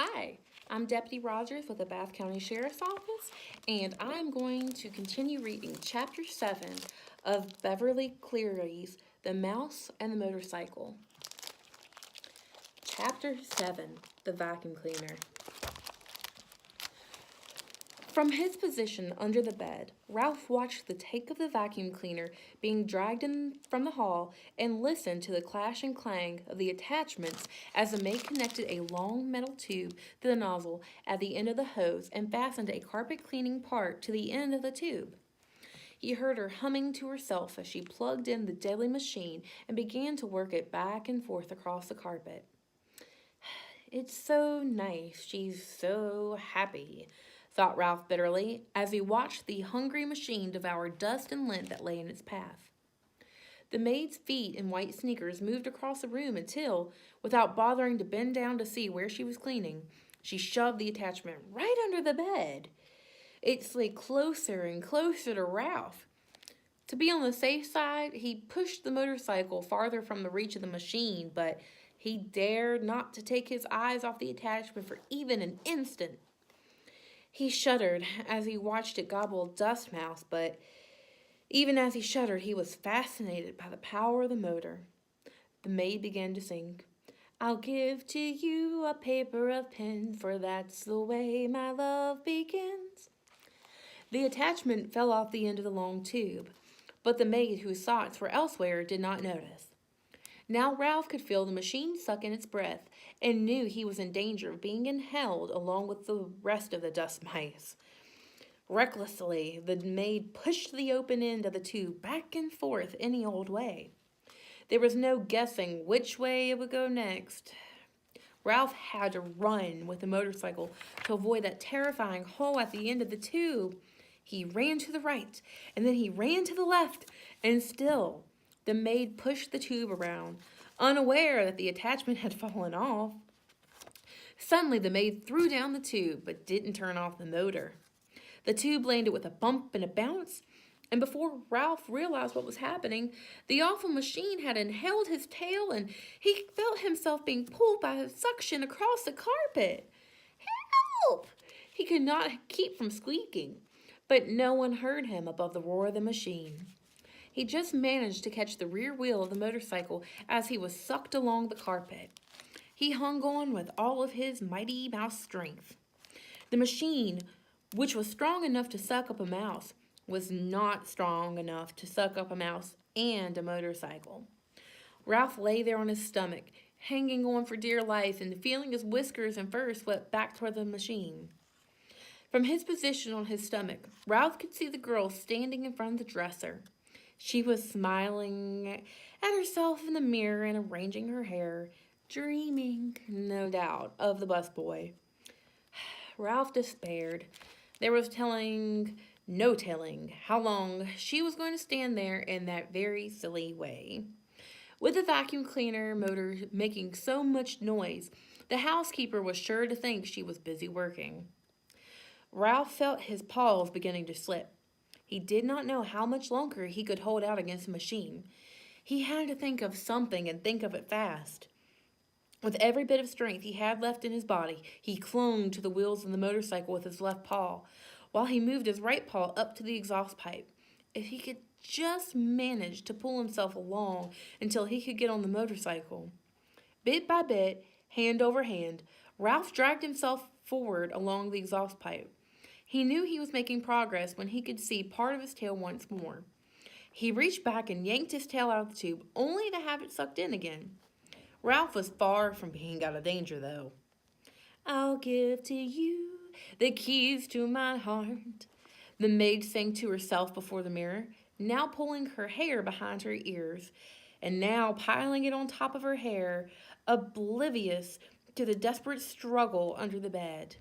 Hi, I'm Deputy Rogers with the Bath County Sheriff's Office, and I'm going to continue reading Chapter 7 of Beverly Cleary's The Mouse and the Motorcycle. Chapter 7, The Vacuum Cleaner. From his position under the bed, Ralph watched the tank of the vacuum cleaner being dragged in from the hall and listened to the clash and clang of the attachments as the maid connected a long metal tube to the nozzle at the end of the hose and fastened a carpet cleaning part to the end of the tube. He heard her humming to herself as she plugged in the deadly machine and began to work it back and forth across the carpet. It's so nice. She's so happy, thought Ralph bitterly, as he watched the hungry machine devour dust and lint that lay in its path. The maid's feet in white sneakers moved across the room until, without bothering to bend down to see where she was cleaning, she shoved the attachment right under the bed. It slid closer and closer to Ralph. To be on the safe side, he pushed the motorcycle farther from the reach of the machine, but he dared not to take his eyes off the attachment for even an instant. He shuddered as he watched it gobble a dust mouse, but even as he shuddered, he was fascinated by the power of the motor. The maid began to sing, "I'll give to you a paper of pins, for that's the way my love begins." The attachment fell off the end of the long tube, but the maid, whose thoughts were elsewhere, did not notice. Now Ralph could feel the machine suck in its breath and knew he was in danger of being inhaled along with the rest of the dust mice. Recklessly, the maid pushed the open end of the tube back and forth any old way. There was no guessing which way it would go next. Ralph had to run with the motorcycle to avoid that terrifying hole at the end of the tube. He ran to the right, and then he ran to the left, and still the maid pushed the tube around, unaware that the attachment had fallen off. Suddenly, the maid threw down the tube, but didn't turn off the motor. The tube landed with a bump and a bounce, and before Ralph realized what was happening, the awful machine had inhaled his tail, and he felt himself being pulled by suction across the carpet. "Help!" He could not keep from squeaking, but no one heard him above the roar of the machine. He just managed to catch the rear wheel of the motorcycle as he was sucked along the carpet. He hung on with all of his mighty mouse strength. The machine, which was strong enough to suck up a mouse, was not strong enough to suck up a mouse and a motorcycle. Ralph lay there on his stomach, hanging on for dear life and feeling his whiskers and fur swept back toward the machine. From his position on his stomach, Ralph could see the girl standing in front of the dresser. She was smiling at herself in the mirror and arranging her hair, dreaming, no doubt, of the busboy. Ralph despaired. There was no telling how long she was going to stand there in that very silly way. With the vacuum cleaner motor making so much noise, the housekeeper was sure to think she was busy working. Ralph felt his paws beginning to slip. He did not know how much longer he could hold out against the machine. He had to think of something and think of it fast. With every bit of strength he had left in his body, he clung to the wheels of the motorcycle with his left paw, while he moved his right paw up to the exhaust pipe. If he could just manage to pull himself along until he could get on the motorcycle. Bit by bit, hand over hand, Ralph dragged himself forward along the exhaust pipe. He knew he was making progress when he could see part of his tail once more. He reached back and yanked his tail out of the tube, only to have it sucked in again. Ralph was far from being out of danger, though. "I'll give to you the keys to my heart," the maid sang to herself before the mirror, now pulling her hair behind her ears, and now piling it on top of her hair, oblivious to the desperate struggle under the bed.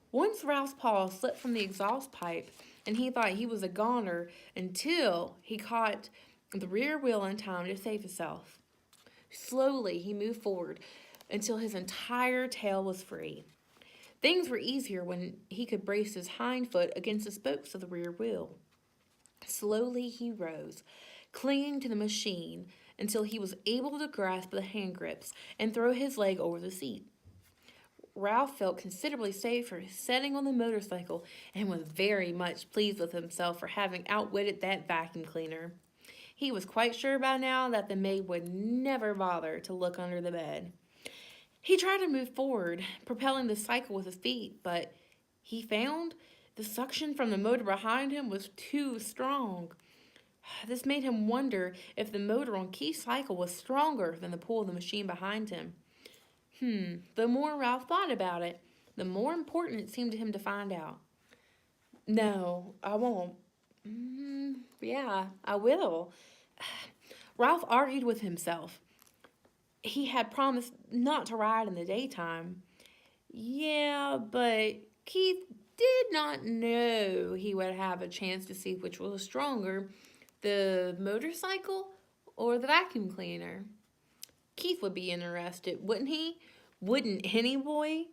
Once Ralph's paw slipped from the exhaust pipe, and he thought he was a goner until he caught the rear wheel in time to save himself. Slowly, he moved forward until his entire tail was free. Things were easier when he could brace his hind foot against the spokes of the rear wheel. Slowly, he rose, clinging to the machine until he was able to grasp the hand grips and throw his leg over the seat. Ralph felt considerably safer sitting on the motorcycle and was very much pleased with himself for having outwitted that vacuum cleaner. He was quite sure by now that the maid would never bother to look under the bed. He tried to move forward, propelling the cycle with his feet, but he found the suction from the motor behind him was too strong. This made him wonder if the motor on Keith's cycle was stronger than the pull of the machine behind him. The more Ralph thought about it, the more important it seemed to him to find out. No, I won't. Yeah, I will. Ralph argued with himself. He had promised not to ride in the daytime. Yeah, but Keith did not know he would have a chance to see which was stronger, the motorcycle or the vacuum cleaner. Keith would be interested, wouldn't he? Wouldn't any boy?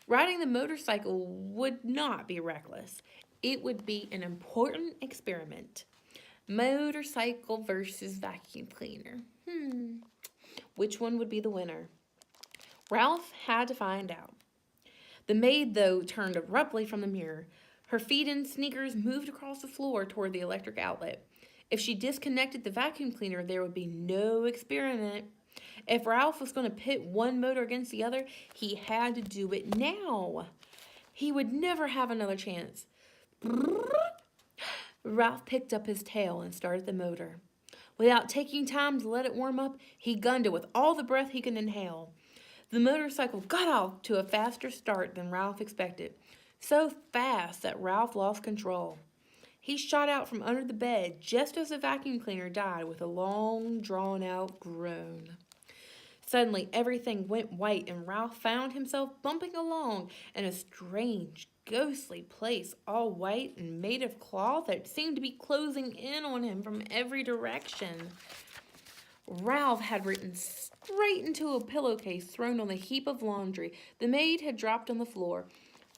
Riding the motorcycle would not be reckless. It would be an important experiment. Motorcycle versus vacuum cleaner. Which one would be the winner? Ralph had to find out. The maid, though, turned abruptly from the mirror. Her feet in sneakers moved across the floor toward the electric outlet. If she disconnected the vacuum cleaner, there would be no experiment. If Ralph was going to pit one motor against the other, he had to do it now. He would never have another chance. Ralph picked up his tail and started the motor. Without taking time to let it warm up, he gunned it with all the breath he could inhale. The motorcycle got off to a faster start than Ralph expected, so fast that Ralph lost control. He shot out from under the bed just as the vacuum cleaner died with a long, drawn-out groan. Suddenly, everything went white, and Ralph found himself bumping along in a strange, ghostly place, all white and made of cloth that seemed to be closing in on him from every direction. Ralph had written straight into a pillowcase thrown on the heap of laundry the maid had dropped on the floor,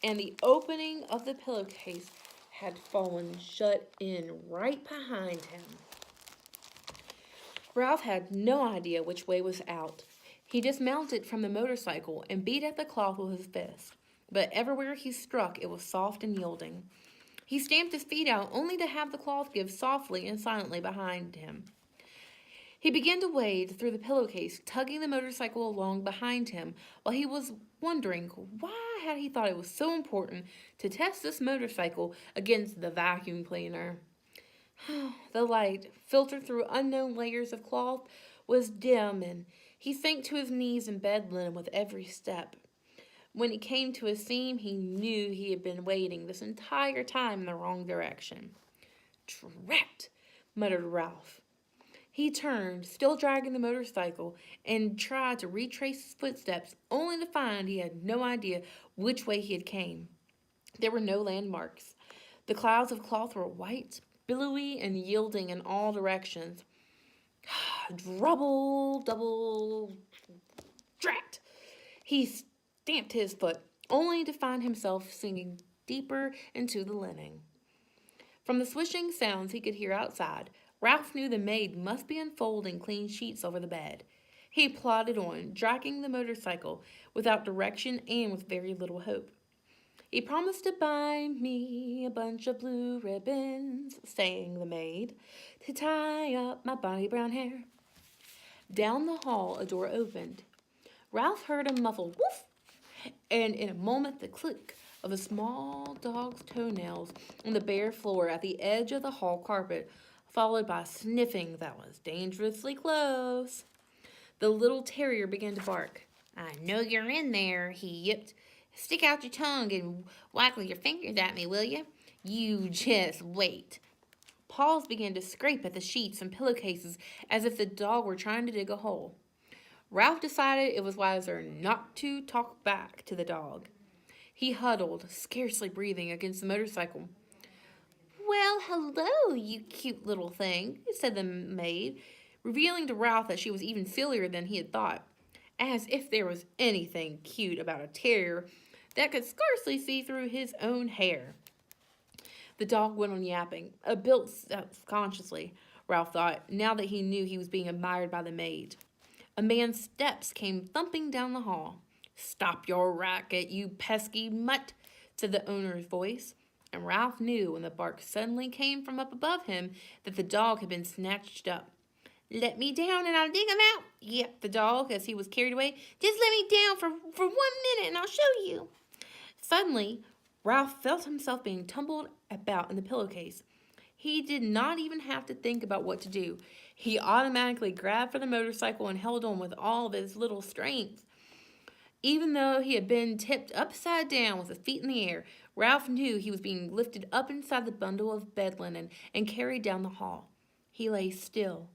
and the opening of the pillowcase had fallen shut in right behind him. Ralph had no idea which way was out. He dismounted from the motorcycle and beat at the cloth with his fist, but everywhere he struck it was soft and yielding. He stamped his feet out only to have the cloth give softly and silently behind him. He began to wade through the pillowcase, tugging the motorcycle along behind him, while he was wondering why had he thought it was so important to test this motorcycle against the vacuum cleaner. The light, filtered through unknown layers of cloth, was dim, and he sank to his knees in bed linen with every step. When he came to a seam, he knew he had been wading this entire time in the wrong direction. "Drat!" muttered Ralph. He turned, still dragging the motorcycle, and tried to retrace his footsteps, only to find he had no idea which way he had came. There were no landmarks. The clouds of cloth were white, billowy, and yielding in all directions. Double, drat! He stamped his foot, only to find himself sinking deeper into the linen. From the swishing sounds he could hear outside, Ralph knew the maid must be unfolding clean sheets over the bed. He plodded on, dragging the motorcycle, without direction and with very little hope. "He promised to buy me a bunch of blue ribbons," sang the maid, "to tie up my bonny brown hair." Down the hall a door opened. Ralph heard a muffled woof, and in a moment the click of a small dog's toenails on the bare floor at the edge of the hall carpet, followed by sniffing that was dangerously close. The little terrier began to bark. "I know you're in there," he yipped. "Stick out your tongue and waggle your fingers at me, will you? You just wait." Paws began to scrape at the sheets and pillowcases as if the dog were trying to dig a hole. Ralph decided it was wiser not to talk back to the dog. He huddled, scarcely breathing, against the motorcycle. "Well, hello, you cute little thing," said the maid, revealing to Ralph that she was even sillier than he had thought. As if there was anything cute about a terrier that could scarcely see through his own hair. The dog went on yapping, a bit self-consciously, Ralph thought, now that he knew he was being admired by the maid. A man's steps came thumping down the hall. "Stop your racket, you pesky mutt," said the owner's voice, and Ralph knew when the bark suddenly came from up above him that the dog had been snatched up. "Let me down and I'll dig him out," yelped the dog as he was carried away. "Just let me down for 1 minute and I'll show you." Suddenly, Ralph felt himself being tumbled about in the pillowcase. He did not even have to think about what to do. He automatically grabbed for the motorcycle and held on with all of his little strength. Even though he had been tipped upside down with his feet in the air, Ralph knew he was being lifted up inside the bundle of bed linen and carried down the hall. He lay still,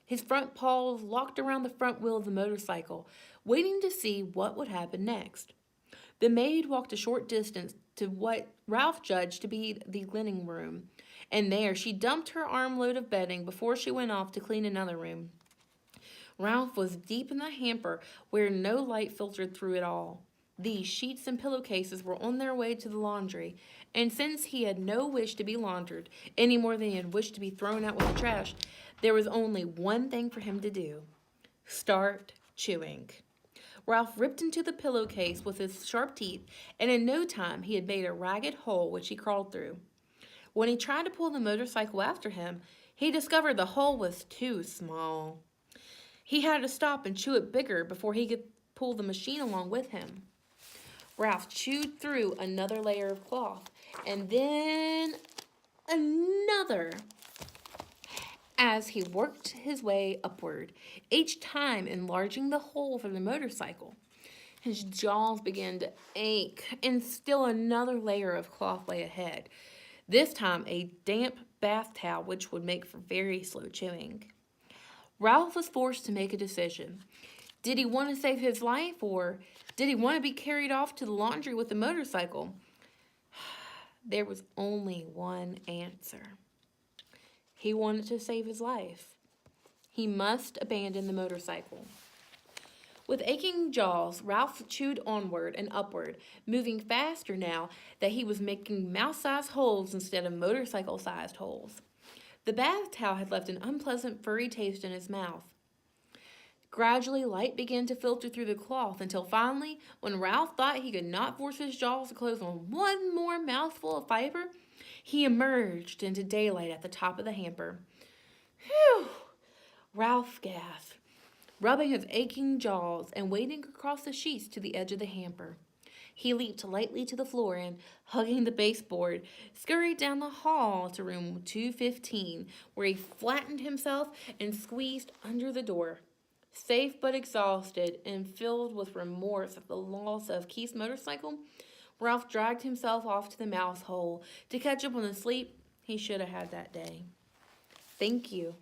his front paws locked around the front wheel of the motorcycle, waiting to see what would happen next. The maid walked a short distance to what Ralph judged to be the linen room, and there she dumped her armload of bedding before she went off to clean another room. Ralph was deep in the hamper where no light filtered through it all. These sheets and pillowcases were on their way to the laundry, and since he had no wish to be laundered any more than he had wished to be thrown out with the trash, there was only one thing for him to do: start chewing. Ralph ripped into the pillowcase with his sharp teeth, and in no time he had made a ragged hole which he crawled through. When he tried to pull the motorcycle after him, he discovered the hole was too small. He had to stop and chew it bigger before he could pull the machine along with him. Ralph chewed through another layer of cloth, and then another, as he worked his way upward, each time enlarging the hole for the motorcycle. His jaws began to ache, and still another layer of cloth lay ahead. This time a damp bath towel, which would make for very slow chewing. Ralph was forced to make a decision. Did he want to save his life, or did he want to be carried off to the laundry with the motorcycle? There was only one answer. He wanted to save his life. He must abandon the motorcycle. With aching jaws, Ralph chewed onward and upward, moving faster now that he was making mouse-sized holes instead of motorcycle-sized holes. The bath towel had left an unpleasant furry taste in his mouth. Gradually, light began to filter through the cloth until finally, when Ralph thought he could not force his jaws to close on one more mouthful of fiber, he emerged into daylight at the top of the hamper. "Phew!" Ralph gasped, rubbing his aching jaws and wading across the sheets to the edge of the hamper. He leaped lightly to the floor and, hugging the baseboard, scurried down the hall to room 215, where he flattened himself and squeezed under the door. Safe but exhausted and filled with remorse at the loss of Keith's motorcycle, Ralph dragged himself off to the mouse hole to catch up on the sleep he should have had that day. Thank you.